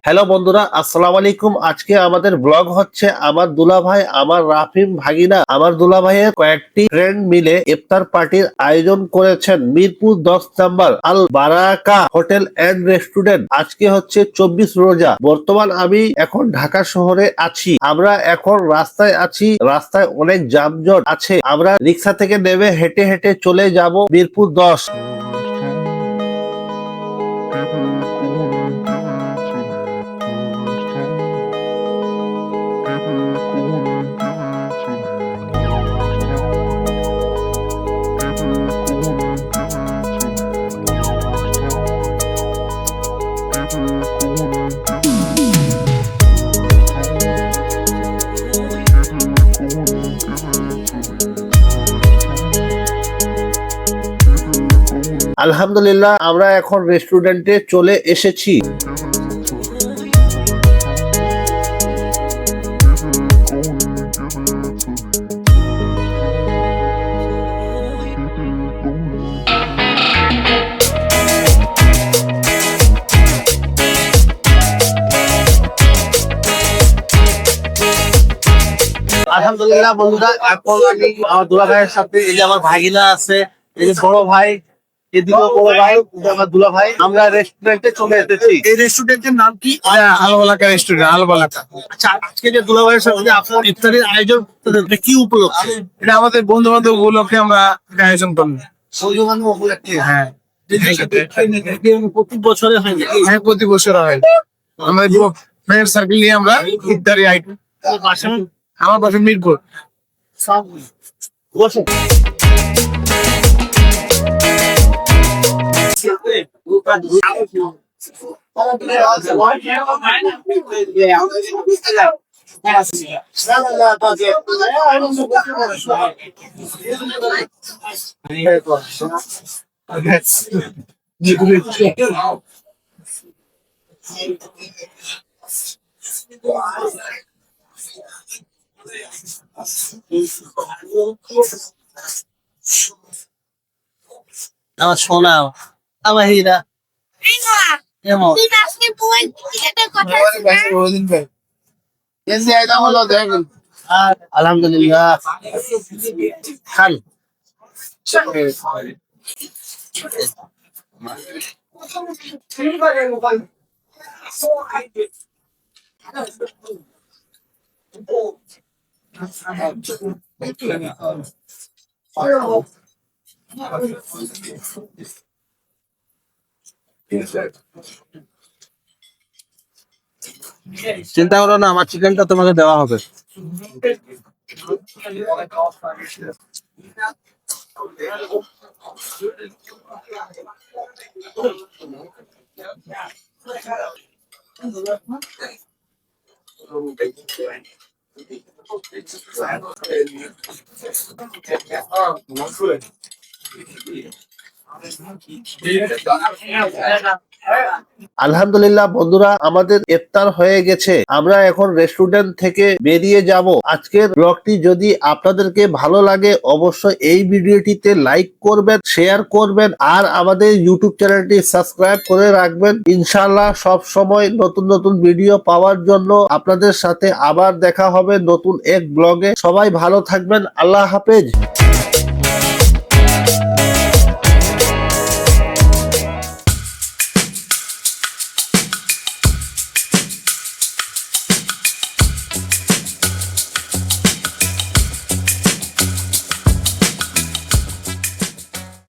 Hello বন্ধুরা, আসসালামু আলাইকুম। আজকে আমাদের ব্লগ হচ্ছে আমার দুলাভাই, আমার রাফিম ভাগিনা, আমার দুলাভাইয়ের কয়েকটি ফ্রেন্ড মিলে ইফতার পার্টির আয়োজন করেছেন মিরপুর 10 নম্বর আল বারাকা হোটেল এন্ড রেস্টুরেন্ট। আজকে হচ্ছে 24 রোজা। বর্তমান আমি এখন ঢাকা শহরে আছি। আমরা এখন রাস্তায় আছি, রাস্তায় অনেক যানজট আছে। আমরা রিক্সা থেকে নেমে হেঁটে হেঁটে চলে যাব মিরপুর 10। আলহামদুলিল্লাহ, আমরা এখন রেস্টুরেন্টে চলে এসেছি। আলহামদুলিল্লাহ বন্ধুরা, এখন আমি আমার দুলা ভাইয়ের সাথে, এই যে আমার ভাগিনা আছে, এই যে বড় ভাই, এদিকে বড় ভাই, আমার দুলা ভাই, আমরা রেস্টুরেন্টে চলে এসেছি। এই রেস্টুরেন্টের নাম কি? আলবালাকা রেস্টুরেন্ট, আলবালাকা। আচ্ছা, আজকে যে দুলা ভাইয়ের সাথে আপনার ইফতারের আয়োজন করতেছেন, কি উপলক্ষে? এটা আমাদের বন্ধু বান্ধব উপলক্ষে আমরা এটা আয়োজন করলাম। হ্যাঁ, প্রতি বছরে হয় না? হ্যাঁ, প্রতি বছর হয়। আমাদের ফ্রেন্ড সার্কেল নিয়ে আমরা ইফতারি আইটেম। আমার বাসা মিরপুর। বসে আমার সোনা, আমার হীরা। আলহামদুলিল্লাহ, খান। চিন্তা করো না, আমার চিকেনটা তোমাকে দেওয়া হবে। আলহামদুলিল্লাহ বন্ধুরা, আমাদের ইফতার হয়ে গেছে। আমরা এখন রেস্টুরেন্ট থেকে বেরিয়ে যাব। আজকের ব্লগটি যদি আপনাদেরকে ভালো লাগে, অবশ্যই এই ভিডিওটিতে লাইক করবেন, শেয়ার করবেন, আর আমাদের ইউটিউব চ্যানেলটি সাবস্ক্রাইব করে রাখবেন। ইনশাআল্লাহ সব সময় নতুন নতুন ভিডিও পাওয়ার জন্য আপনাদের সাথে আবার দেখা হবে নতুন এক ব্লগে। সবাই ভালো থাকবেন। আল্লাহ হাফেজ।